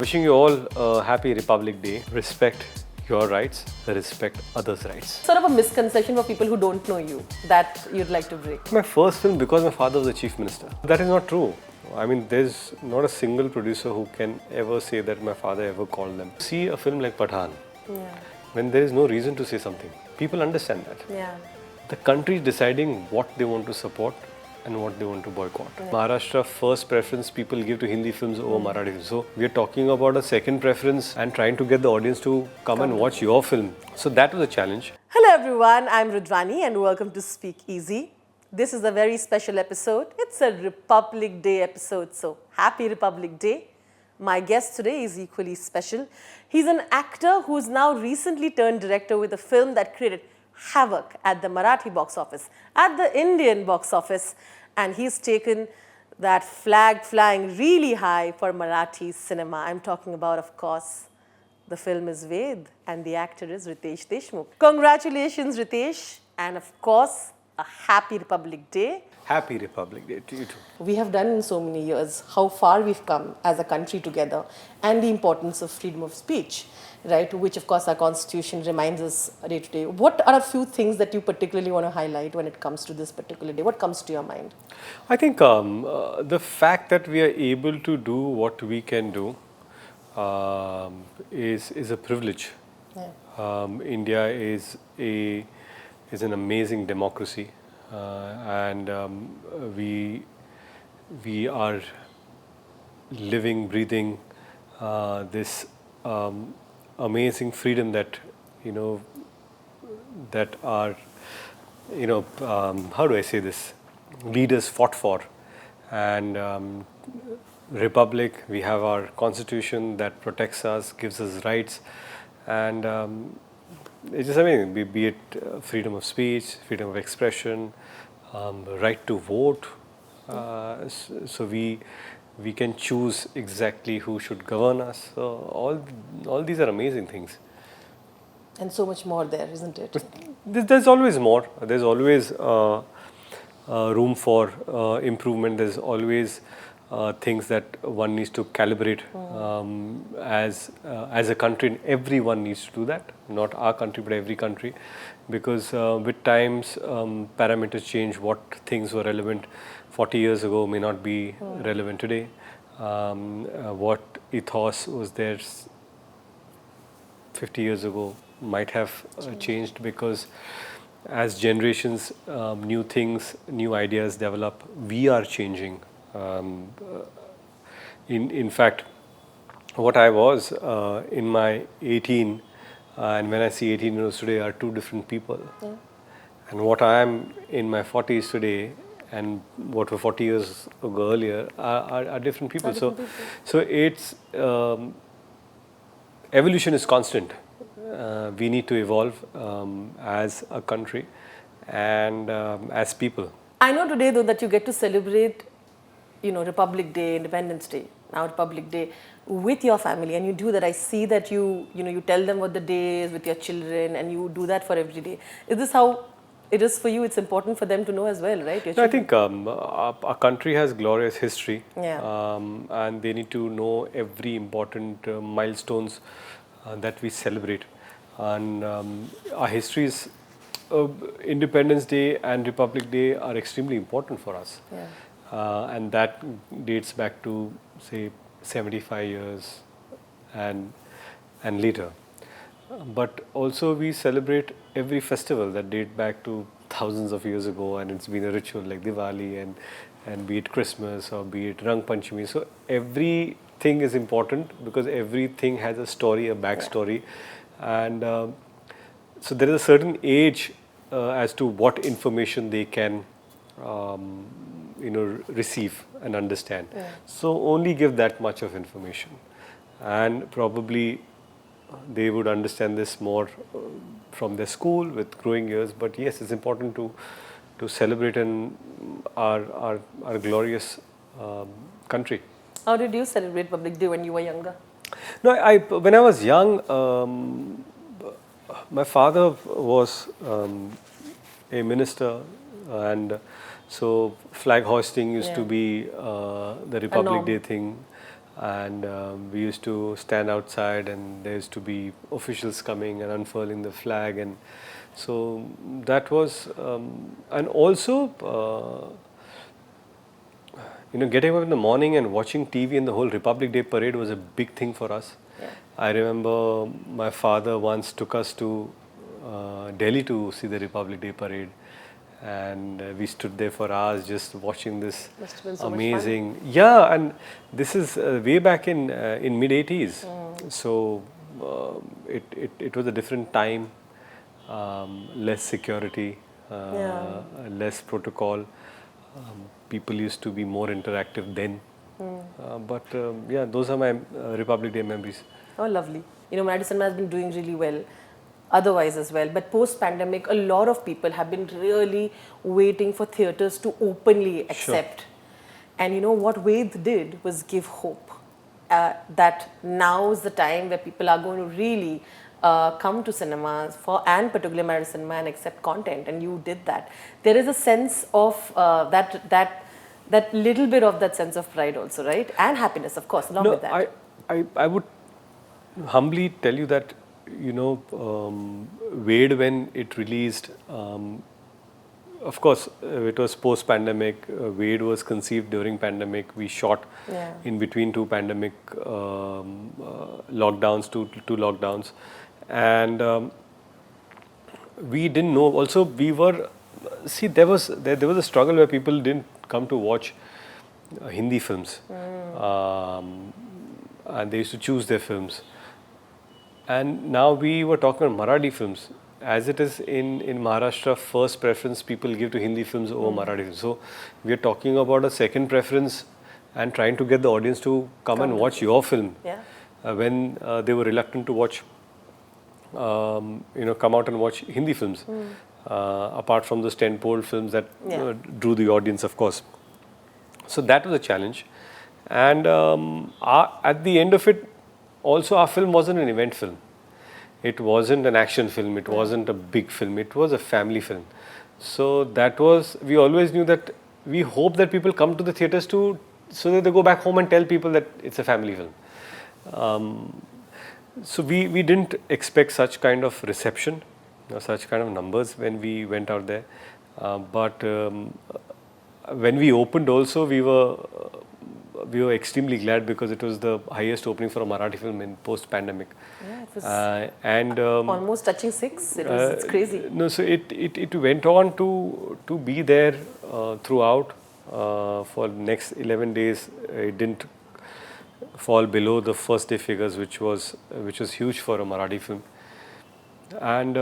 Wishing you all a happy Republic Day. Respect your rights, respect others' rights. Sort of a misconception for people who don't know you that you'd like to break. My first film because my father was the chief minister. That is not true. I mean, there's not a single producer who can ever say that my father ever called them. See a film like Pathaan, when there is no reason to say something. People understand that. Yeah. The country is deciding what they want to support and what they want to boycott. Maharashtra, first preference people give to Hindi films over Marathi films. So we are talking about a second preference and trying to get the audience to come and watch your film. So that was a challenge. Hello everyone, I'm Rudvani and welcome to Speak Easy. This is a very special episode. It's a Republic Day episode, so happy Republic Day. My guest today is equally special. He's an actor who's now recently turned director with a film that created havoc at the Marathi box office, at the Indian box office, and he's taken that flag flying really high for Marathi cinema. I'm talking about, of course, the film is Ved and the actor is Riteish Deshmukh. Congratulations, Riteish, and of course, a happy Republic Day. Happy Republic Day to you too. We have done in so many years how far we've come as a country together and the importance of freedom of speech, right? Which of course our constitution reminds us day to day. What are a few things that you particularly want to highlight when it comes to this particular day? What comes to your mind? I think the fact that we are able to do what we can do is a privilege. Yeah. India is an amazing democracy. And we are living, breathing this amazing freedom that that our how do I say this, leaders fought for. And republic, we have our constitution that protects us, gives us rights, and it's just amazing, be it freedom of speech, freedom of expression, right to vote. So we can choose exactly who should govern us. So all these are amazing things. And so much more there, isn't it? But there's always more. There's always room for improvement. There's always things that one needs to calibrate as a country, and everyone needs to do that. Not our country, but every country, because with times parameters change. What things were relevant 40 years ago may not be relevant today. What ethos was there 50 years ago might have changed, because as generations, new things, new ideas develop. We are changing. In fact, what I was in my 18 and when I see 18-year-olds today are two different people. Yeah. And what I am in my 40s today and what were 40 years ago earlier are different people. So it's evolution is constant. We need to evolve as a country and as people. I know today though that you get to celebrate Republic Day, Independence Day, now Republic Day with your family, and you do that. I see that you tell them what the day is with your children, and you do that for every day. Is this how it is for you? It's important for them to know as well, right? No, I think our country has glorious history, yeah. And they need to know every important milestones that we celebrate. And our histories, Independence Day and Republic Day are extremely important for us. Yeah. And that dates back to, say, 75 years and later. But also we celebrate every festival that date back to thousands of years ago, and it's been a ritual like Diwali and be it Christmas or be it Rang Panchami. So everything is important because everything has a story, a backstory. Yeah. And so there is a certain age as to what information they can receive and understand. Yeah. So only give that much of information, and probably they would understand this more from their school with growing years. But yes, it's important to celebrate in our glorious country. How did you celebrate Republic Day when you were younger? No, when I was young, my father was a minister, and so flag hoisting used to be the Republic Day thing. and we used to stand outside, and there used to be officials coming and unfurling the flag, and so that was and also getting up in the morning and watching TV and the whole Republic Day parade was a big thing for us. Yeah. I remember my father once took us to Delhi to see the Republic Day parade, and we stood there for hours just watching this Must have been so much amazing. Yeah, and this is way back in mid 80s. So it was a different time, less security, less protocol. People used to be more interactive then. But yeah, those are my Republic Day memories. Oh, lovely. Marathi cinema has been doing really well otherwise as well. But post-pandemic, a lot of people have been really waiting for theatres to openly accept. And what Ved did was give hope that now is the time where people are going to really come to cinemas and particularly Marathi cinema and accept content. And you did that. There is a sense of that little bit of that sense of pride also, right? And happiness, of course, along with that. I would humbly tell you that, Ved, when it released, of course, it was post-pandemic. Ved was conceived during pandemic. We shot in between two pandemic lockdowns, two lockdowns. And we didn't know. Also, we were, see, there was a struggle where people didn't come to watch Hindi films. And they used to choose their films. And now we were talking about Marathi films. As it is in Maharashtra, first preference people give to Hindi films over Marathi films. So we are talking about a second preference and trying to get the audience to come and watch your film. When they were reluctant to watch, come out and watch Hindi films. Apart from those tentpole films that drew the audience, of course. So that was a challenge. And at the end of it, also our film wasn't an event film. It wasn't an action film. It wasn't a big film. It was a family film. So that was, we always knew that we hope that people come to the theatres so that they go back home and tell people that it's a family film. So we didn't expect such kind of reception, such kind of numbers when we went out there. But when we opened also, we were extremely glad because it was the highest opening for a Marathi film in post-pandemic. Yeah, it was almost touching 6. It's crazy. No, so it went on to be there throughout for next 11 days. It didn't fall below the first day figures, which was huge for a Marathi film. And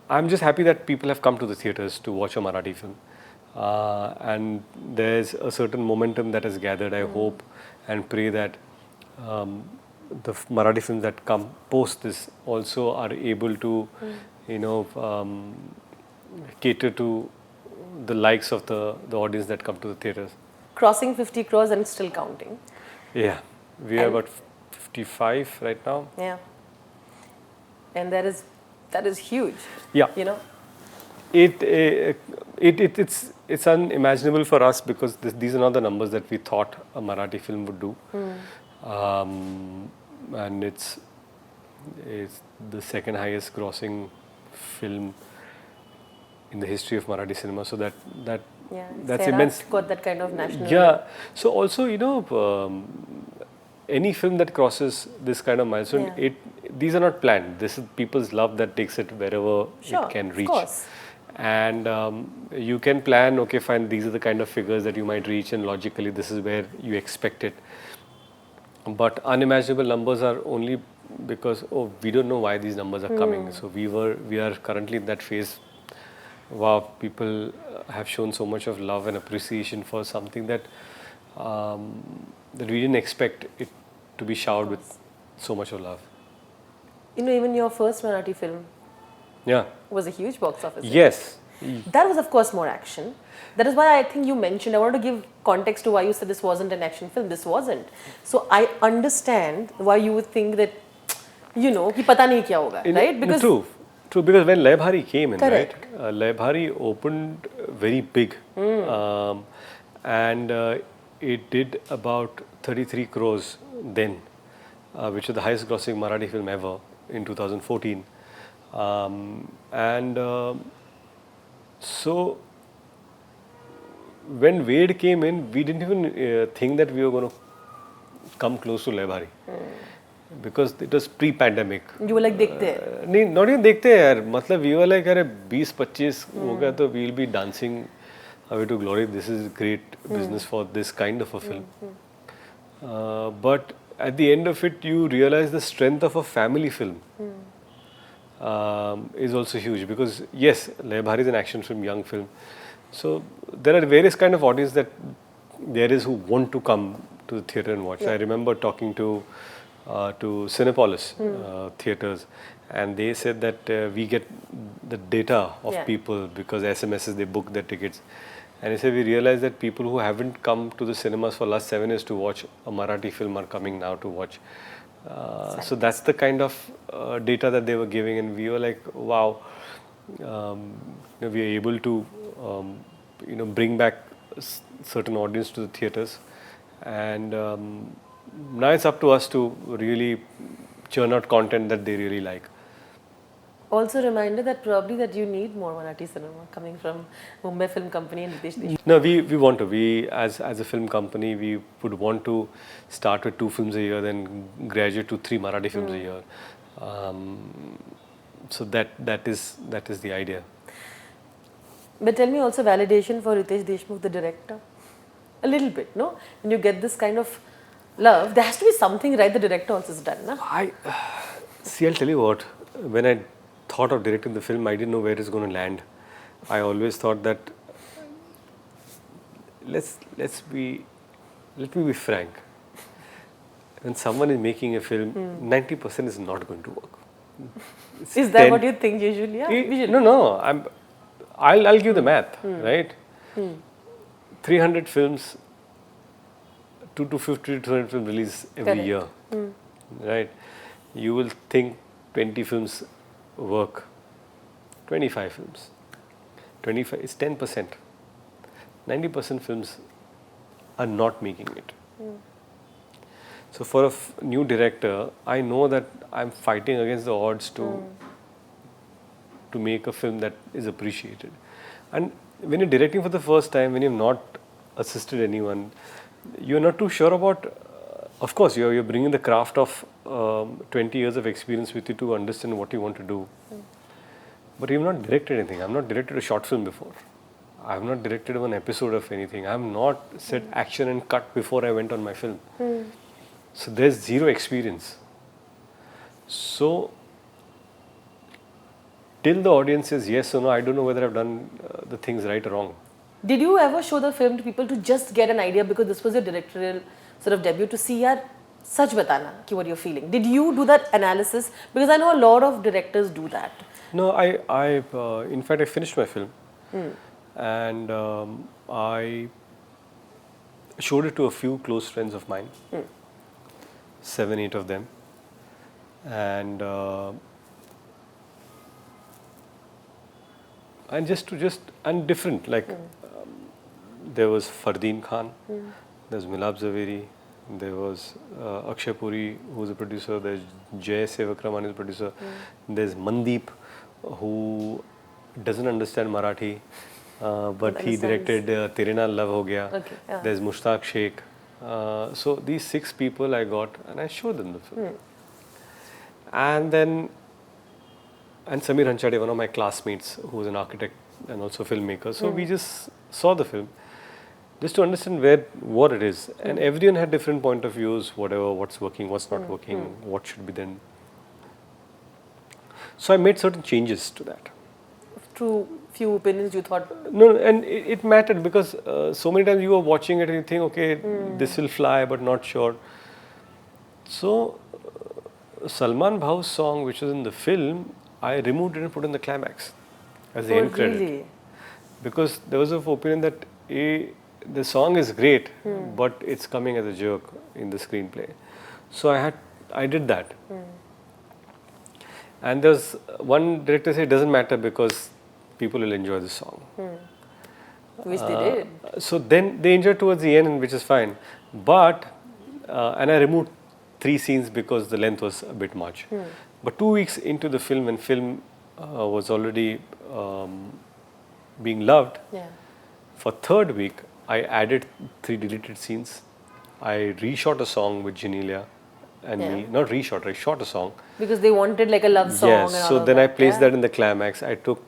I'm just happy that people have come to the theatres to watch a Marathi film. And there's a certain momentum that has gathered. I hope and pray that the Marathi films that come post this also are able to, cater to the likes of the audience that come to the theatres. Crossing 50 crores and still counting. Yeah, we are about 55 right now. Yeah, and that is huge. Yeah, it's unimaginable for us because these are not the numbers that we thought a Marathi film would do. And it's the second highest grossing film in the history of Marathi cinema. So that's Sarah immense. Got that kind of national. Yeah. So also, any film that crosses this kind of milestone, these are not planned. This is people's love that takes it wherever it can reach. Of course. And you can plan, okay, fine, these are the kind of figures that you might reach, and logically this is where you expect it. But unimaginable numbers are only because, we don't know why these numbers are coming. So we are currently in that phase. Wow, people have shown so much of love and appreciation for something that we didn't expect it to be showered with so much of love. Even your first Marathi film was a huge box office. Yes. That was, of course, more action. That is why I think you mentioned, I wanted to give context to why you said this wasn't an action film. This wasn't. So I understand why you would think that, ki pata nahi kya hoga, right? Because True, because when Lai Bhaari came in, correct. right? Lai Bhaari opened very big. And it did about 33 crores then, which was the highest grossing Marathi film ever in 2014. So when Wade came in, we didn't even think that we were going to come close to Lai Bhaari. Because it was pre-pandemic. You were like, dekhte hai. नहीं, not even देखते हैं यार. मतलब we were like, अरे 20-25 हो गया तो we'll be dancing away to glory. This is great business for this kind of a film. But at the end of it, you realize the strength of a family film is also huge. Because yes, Lai Bhaari is an action film, young film. So there are various kind of audience that there is who want to come to the theatre and watch. I remember talking to Cinepolis theatres, and they said that we get the data of people because SMSs, they book their tickets. And they said we realized that people who haven't come to the cinemas for last 7 years to watch a Marathi film are coming now to watch. So that's the kind of data that they were giving, and we were like, wow, we are able to bring back certain audience to the theatres, and now it's up to us to really churn out content that they really like. Also reminder that probably that you need more Marathi cinema coming from Mumbai Film Company and Riteish Deshmukh. No, we want to. We as a film company, we would want to start with 2 films a year, then graduate to 3 Marathi films a year. So that is the idea. But tell me also validation for Riteish Deshmukh, the director. A little bit, no? When you get this kind of love, there has to be something right the director also has done, no? I'll tell you what, when I thought of directing the film, I didn't know where it's going to land. I always thought that, let me be frank. When someone is making a film, 90% is not going to work. Is that what you think usually? Yeah, no. I'll give the math, right? 300 films, 250 to 200 films release every year, right? You will think 20 films work. 25 films. 25 is 10%. 90% films are not making it. So for a new director, I know that I'm fighting against the odds to make a film that is appreciated. And when you're directing for the first time, when you've not assisted anyone, you're not too sure about, of course, you're bringing the craft of 20 years of experience with you to understand what you want to do. But you've not directed anything. I've not directed a short film before. I've not directed one episode of anything. I've not said action and cut before I went on my film. So there's zero experience. So till the audience says yes or no, I don't know whether I've done the things right or wrong. Did you ever show the film to people to just get an idea, because this was your directorial sort of debut, to see, yaar, sach batana ki what you're feeling? Did you do that analysis? Because I know a lot of directors do that. No, in fact, I finished my film, and I showed it to a few close friends of mine, 7, 8 of them, and different, like there was Fardeen Khan, there's Milab Zaveri, there was Akshay Puri, who's a producer, there's Jay Sevakaraman is a producer, there's Mandeep, who doesn't understand Marathi, but he directed Tere Naal Love Ho Gaya. There's Mushtaq Sheikh. So these 6 people I got, and I showed them the film. And Samir Hanchade, one of my classmates, who is an architect and also filmmaker. So we just saw the film, just to understand what it is. And everyone had different point of views, what's working, what's not working, what should be done. So I made certain changes to that. Through few opinions you thought? No, and it mattered, because so many times you were watching it and you think, okay, this will fly, but not sure. So Salman Bhau's song, which was in the film, I removed it and put in the climax as the end credit. Really? Because there was an opinion that the song is great, but it's coming as a joke in the screenplay. So I did that. And there's one director said it doesn't matter because people will enjoy the song. Which they did. So then they enjoyed towards the end, which is fine. But, and I removed 3 scenes because the length was a bit much. But 2 weeks into the film, when film was already being loved, Yeah. for third week, I added 3 deleted scenes. I reshot a song with Janelia and Yeah. me. Not reshot, I shot a song. Because they wanted like a love song. Yes, and all so of then that. I placed Yeah. that in the climax. I took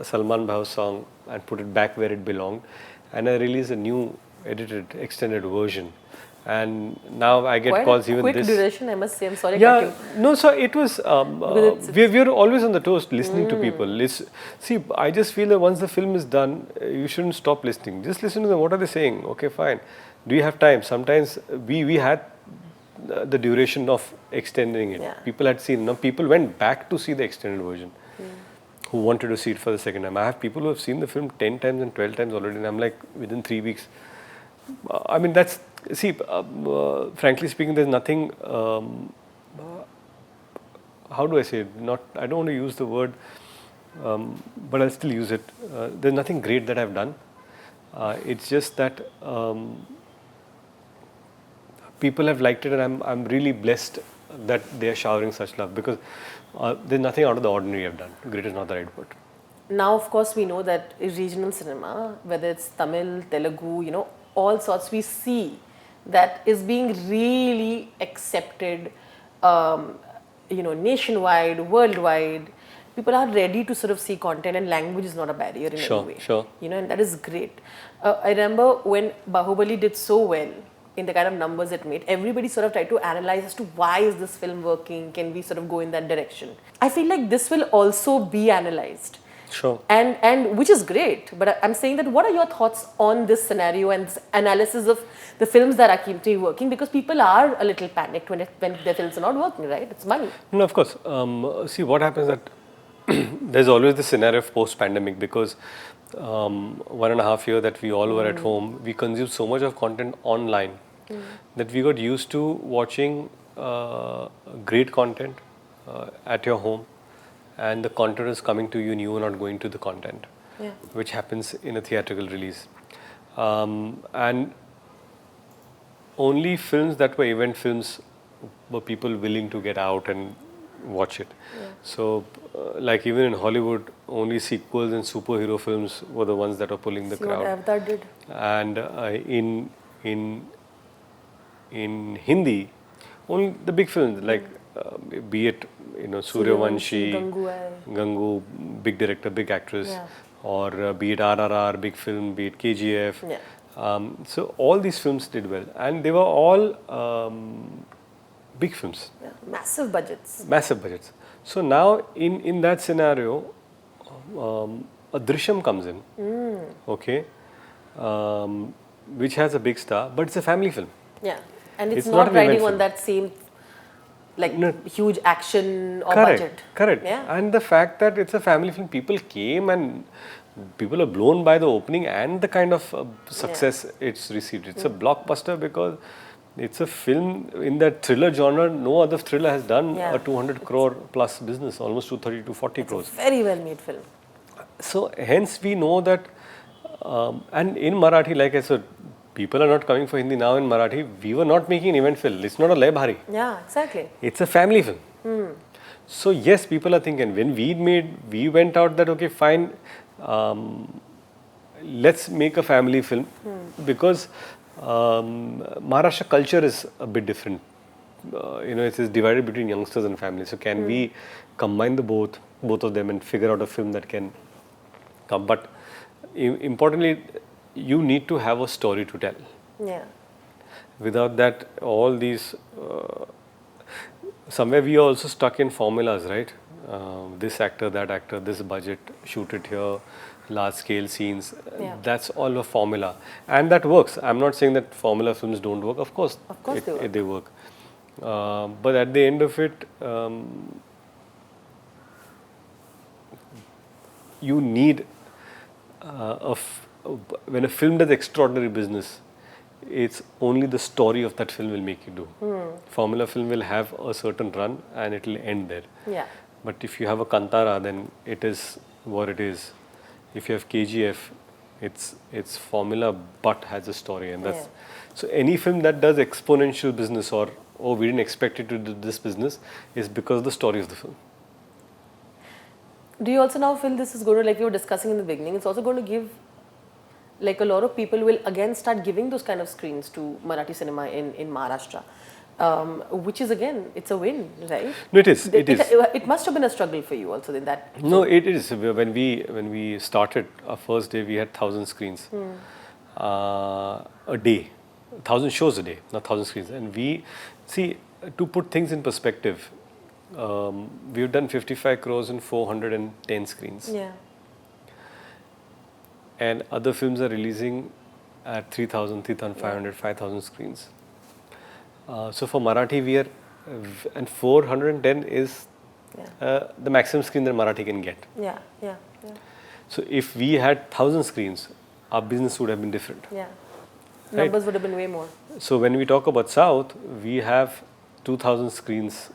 Salman Bhau's song and put it back where it belonged. And I released a new edited, extended version. And now I get Quite calls a even quick this. duration, I must say. I'm sorry. I Yeah, cut you. no, so it was, we're always on the toast listening to people. See, I just feel that once the film is done, you shouldn't stop listening. Just listen to them. What are they saying? Okay, fine. Do you have time? Sometimes we had the duration of extending it. Yeah. People had seen, now people went back to see the extended version who wanted to see it for the second time. I have people who have seen the film 10 times and 12 times already, and I'm like, within 3 weeks. I mean, that's, see, frankly speaking, there's nothing, how do I say it? Not, I don't want to use the word, but I'll still use it. There's nothing great that I've done. It's just that people have liked it, and I'm really blessed that they are showering such love, because there's nothing out of the ordinary I've done. Great is not the right word. Now, of course, we know that regional cinema, whether it's Tamil, Telugu, all sorts, we see that is being really accepted, nationwide, worldwide. People are ready to sort of see content, and language is not a barrier in any way. Sure. And that is great. I remember when Bahubali did so well in the kind of numbers it made, everybody sort of tried to analyze as to why is this film working, can we sort of go in that direction. I feel like this will also be analyzed. Sure. And which is great, but I'm saying that what are your thoughts on this scenario and this analysis of the films that are keeping working, because people are a little panicked when their films are not working, right? It's money. No, of course. See, what happens that there's always the scenario of post-pandemic, because 1.5 years that we all were at home, we consumed so much of content online that we got used to watching great content at your home, and the content is coming to you and you are not going to the content, which happens in a theatrical release. And only films that were event films were people willing to get out and watch it. So, like even in Hollywood, only sequels and superhero films were the ones that were pulling the crowd. What Avatar did. And in Hindi, only the big films like be it Suryavanshi, Gangu, big director, big actress, or be it RRR, big film, be it KGF. So all these films did well, and they were all big films. Massive budgets. Massive budgets. So now in that scenario, a Drishyam comes in, okay, which has a big star, but it's a family film. Yeah, and it's Not not an riding event on film. that same huge action or Correct, budget. correct. Yeah. And the fact that it's a family film, people came and people are blown by the opening and the kind of success it's received. It's a blockbuster because it's a film in that thriller genre. No other thriller has done a 200 crore plus business, almost 230 to 40 crores. Very well made film. So hence we know that, and in Marathi, like I said, people are not coming for Hindi now in Marathi. We were not making an event film. It's not a Lai Bhaari. Yeah, exactly. It's a family film. So yes, people are thinking, when we went out that, okay, fine, let's make a family film, because Maharashtra culture is a bit different. It is divided between youngsters and families. So can we combine both of them and figure out a film that can come? But importantly, you need to have a story to tell. Yeah. Without that, all these, somewhere we are also stuck in formulas, right? This actor, that actor, this budget, shoot it here, large scale scenes. That's all a formula. And that works. I'm not saying that formula films don't work. Of course they work. But at the end of it, you need when a film does extraordinary business, it's only the story of that film will make you do. Formula film will have a certain run and it will end there. Yeah. But if you have a Kantara, then it is what it is. If you have KGF, it's formula but has a story, and that's so any film that does exponential business or oh, we didn't expect it to do this business, is because of the story of the film. Do you also now feel this is going to, like we were discussing in the beginning, it's also going to give, like a lot of people will again start giving those kind of screens to Marathi cinema in Maharashtra, which is again, it's a win, right? No, it is. It is. It must have been a struggle for you also in that. No, it is. When we started our first day, we had 1,000 screens a day, 1,000 shows a day, not 1,000 screens. And we see, to put things in perspective, we've done 55 crores in 410 screens. Yeah. And other films are releasing at 3,000, 3,500, 5,000 screens. So for Marathi, we are, and 410 is the maximum screen that Marathi can get. Yeah, yeah, yeah. So if we had 1,000 screens, our business would have been different. Yeah. Right? Numbers would have been way more. So when we talk about South, we have 2,000 screens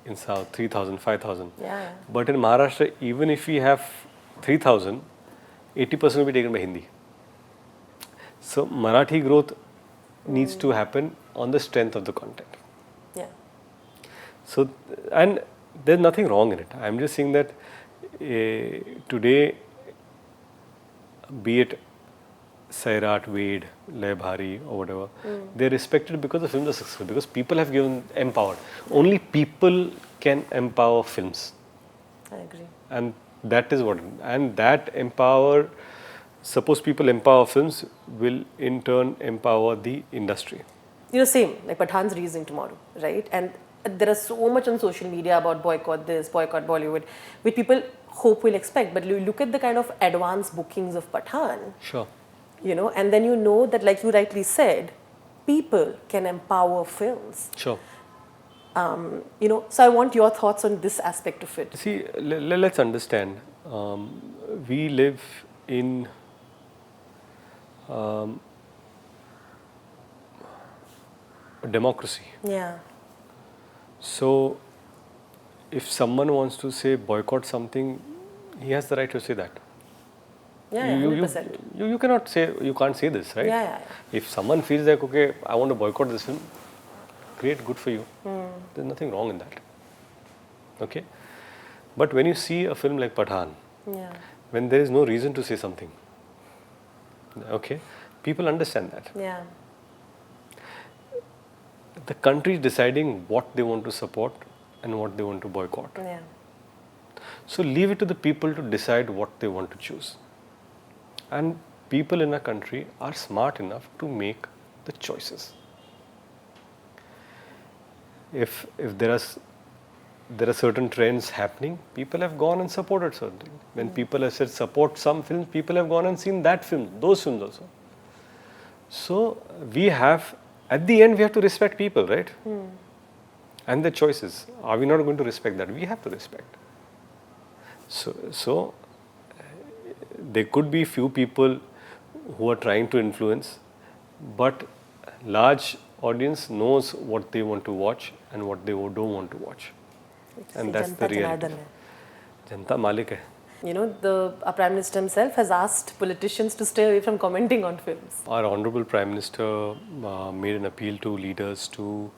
in South, 3,000, 5,000. Yeah. But in Maharashtra, even if we have 3,000, 80% will be taken by Hindi. So Marathi growth needs to happen on the strength of the content. Yeah. So, and there's nothing wrong in it. I'm just saying that today, be it Sairat, Wade, Lai Bhaari or whatever, they're respected because the films are successful, because people have given empowered. Only people can empower films. I agree. And that is what, and that empower, suppose people empower films, will in turn empower the industry. You know, same, like Pathaan's releasing tomorrow, right? And there is so much on social media about boycott this, boycott Bollywood, which people hope will expect. But you look at the kind of advanced bookings of Pathaan, Sure. you know, and then you know that, like you rightly said, people can empower films. Sure. You know, so I want your thoughts on this aspect of it. See, let's understand, we live in a democracy. Yeah. So, if someone wants to say boycott something, he has the right to say that. Yeah, 100%. You cannot say, you can't say this, right? Yeah. If someone feels like, okay, I want to boycott this film, great, good for you. There's nothing wrong in that. Okay? But when you see a film like Pathaan, when there is no reason to say something, okay, people understand that. Yeah. The country is deciding what they want to support and what they want to boycott. Yeah. So leave it to the people to decide what they want to choose. And people in a country are smart enough to make the choices. If there are certain trends happening, people have gone and supported certain things. When people have said support some films, people have gone and seen that film, those films also. So we have, at the end, we have to respect people, right? And their choices. Are we not going to respect that? We have to respect. So there could be few people who are trying to influence, but large audience knows what they want to watch and what they don't want to watch. And that's the reality. Janta Malik hai. You know, our Prime Minister himself has asked politicians to stay away from commenting on films. Our Honorable Prime Minister made an appeal to leaders to,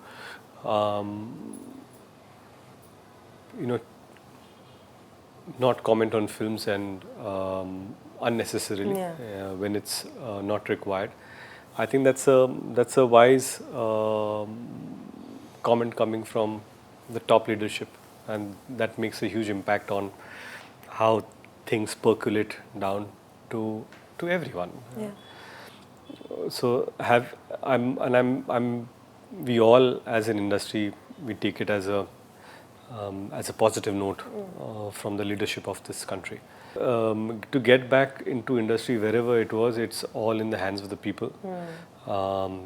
not comment on films and unnecessarily when it's not required. I think that's a wise comment coming from the top leadership, and that makes a huge impact on how things percolate down to everyone. Yeah. So we all as an industry, we take it as a positive note from the leadership of this country. To get back into industry wherever it was, it's all in the hands of the people.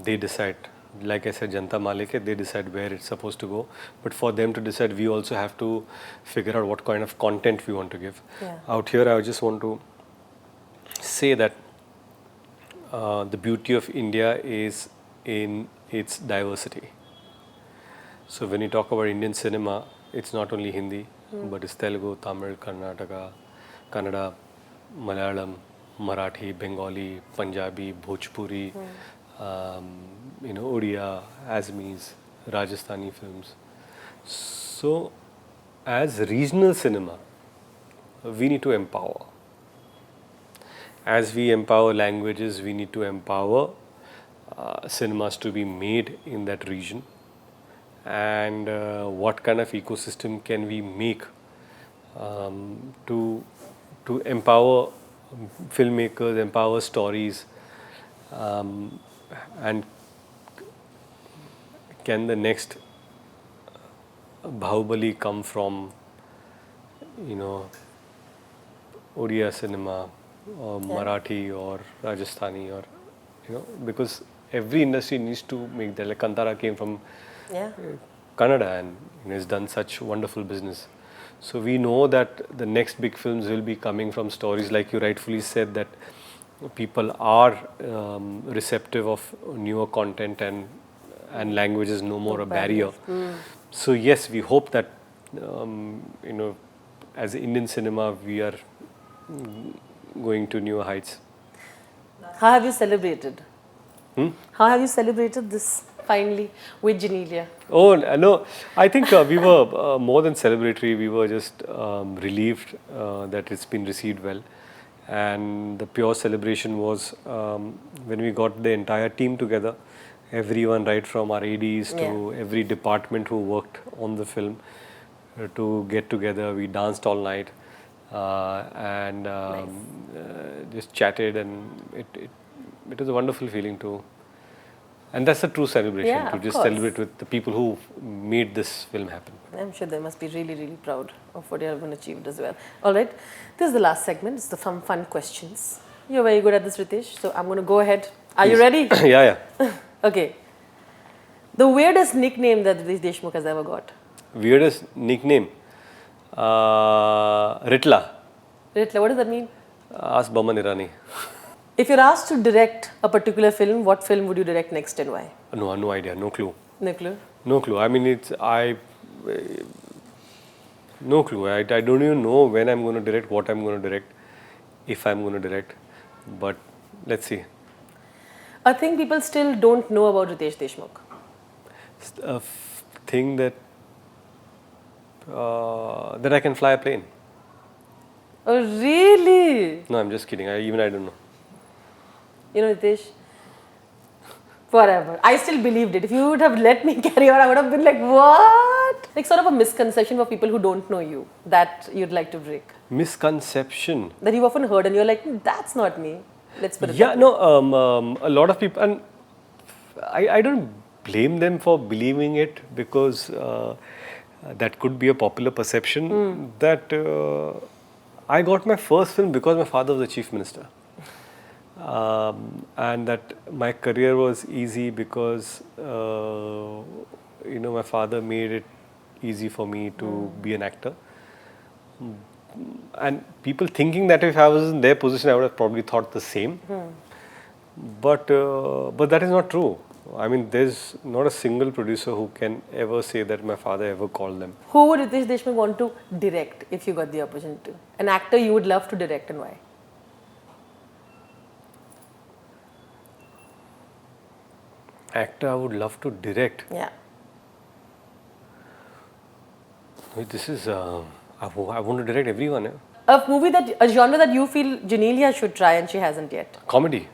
They decide. Like I said, Janta Malik hai, they decide where it's supposed to go. But for them to decide, we also have to figure out what kind of content we want to give. Yeah. Out here, I just want to say that the beauty of India is in its diversity. So when you talk about Indian cinema, it's not only Hindi, but it's Telugu, Tamil, Kannada, Malayalam, Marathi, Bengali, Punjabi, Bhojpuri, Odia, Assamese, Rajasthani films. So, as regional cinema, we need to empower. As we empower languages, we need to empower cinemas to be made in that region. And what kind of ecosystem can we make to empower filmmakers, empower stories, and can the next Bahubali come from, Odia cinema or Marathi or Rajasthani, or because every industry needs to make that. Like Kantara came from Kannada and has done such wonderful business. So we know that the next big films will be coming from stories, like you rightfully said, that people are receptive of newer content, and language is no more a barrier. So yes, we hope that as Indian cinema we are going to newer heights. How have you celebrated? How have you celebrated this finally with Genelia? Oh no, I think we were more than celebratory. We were just relieved that it's been received well, and the pure celebration was when we got the entire team together. Everyone, right from our ADs to every department who worked on the film, to get together. We danced all night and just chatted, and it was a wonderful feeling too. And that's a true celebration, to just celebrate with the people who made this film happen. I'm sure they must be really, really proud of what you have achieved as well. All right, this is the last segment. It's the fun questions. You're very good at this, Riteish, so I'm going to go ahead. Are you ready? Yeah. Okay. The weirdest nickname that Riteish Deshmukh has ever got? Weirdest nickname? Ritla. Ritla, what does that mean? Ask Baman Irani. If you're asked to direct a particular film, what film would you direct next and why? No idea, no clue. No clue? No clue. I mean, no clue. I don't even know when I'm going to direct, what I'm going to direct, if I'm going to direct. But let's see. A thing people still don't know about Riteish Deshmukh? A thing that I can fly a plane. Oh, really? No, I'm just kidding. I don't know. You know, Riteish, whatever. I still believed it. If you would have let me carry on, I would have been like, what? Like sort of a misconception for people who don't know you that you'd like to break. Misconception? That you've often heard and you're like, that's not me. Let's put it that way. No, a lot of people, and I don't blame them for believing it, because that could be a popular perception that I got my first film because my father was the chief minister. And that my career was easy because my father made it easy for me to be an actor. And people thinking that if I was in their position, I would have probably thought the same. But that is not true. I mean, there's not a single producer who can ever say that my father ever called them. Who would Riteish Deshmukh want to direct if you got the opportunity? An actor you would love to direct, and why? Actor I would love to direct? Yeah. This is, I want to direct everyone. Eh? A genre that you feel Genelia should try and she hasn't yet? Comedy.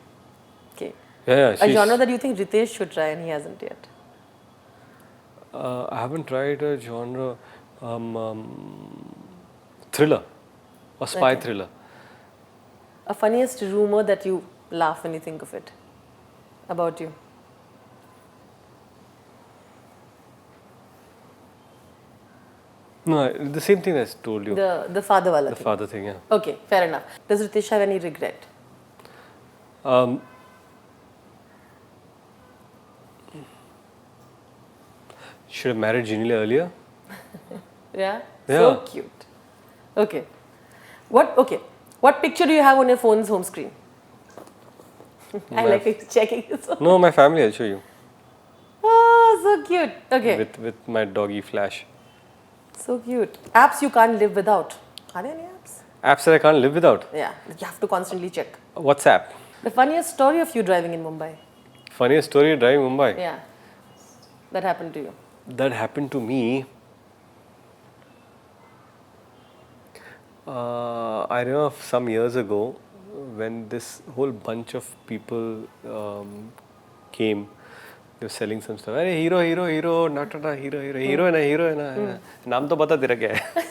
Okay. Yeah, a genre that you think Riteish should try and he hasn't yet? I haven't tried a genre, thriller, or spy thriller. A funniest rumor that you laugh when you think of it about you? No, the same thing I told you. The father wala thing. The father thing, yeah. Okay, fair enough. Does Riteish have any regret? Should have married Genelia earlier. Yeah? So cute. Okay. What picture do you have on your phone's home screen? I like it checking this one. No, my family, I'll show you. Oh, so cute. Okay. With my doggy Flash. So cute. Apps you can't live without. Are there any apps? Apps that I can't live without? Yeah. You have to constantly check. WhatsApp. The funniest story of you driving in Mumbai? Funniest story driving Mumbai? Yeah. That happened to you? that happened to me, I remember some years ago when this whole bunch of people came. They were selling some stuff. Hey, hero, hero, hero, natata, hero, hero, hero, hero, naam to bata tera kya hai?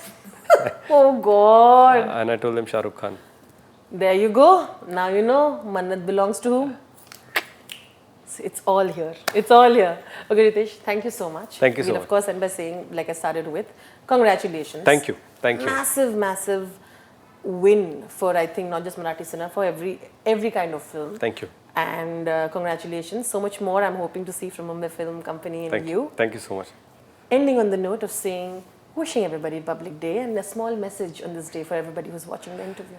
Oh God. And I told them Shah Rukh Khan. There you go. Now you know Mannat belongs to whom? It's all here. It's all here. Okay, Riteish, thank you so much. Thank you so much. Of course, end by saying, like I started with, congratulations. Thank you. Thank you. Massive, massive win for, I think, not just Marathi cinema, for every kind of film. Thank you. And congratulations. So much more I'm hoping to see from Mumbai Film Company and you. Thank you so much. Ending on the note of saying, wishing everybody Republic Day and a small message on this day for everybody who's watching the interview.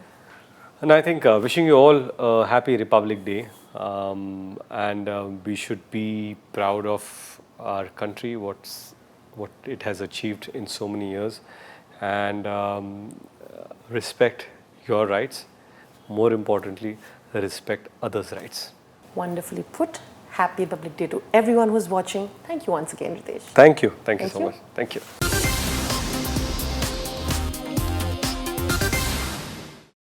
And I think wishing you all a happy Republic Day, and we should be proud of our country, what it has achieved in so many years, and respect your rights. More importantly, respect others' rights. Wonderfully put. Happy Republic Day to everyone who's watching. Thank you once again, Riteish. Thank you. Thank you so much. Thank you.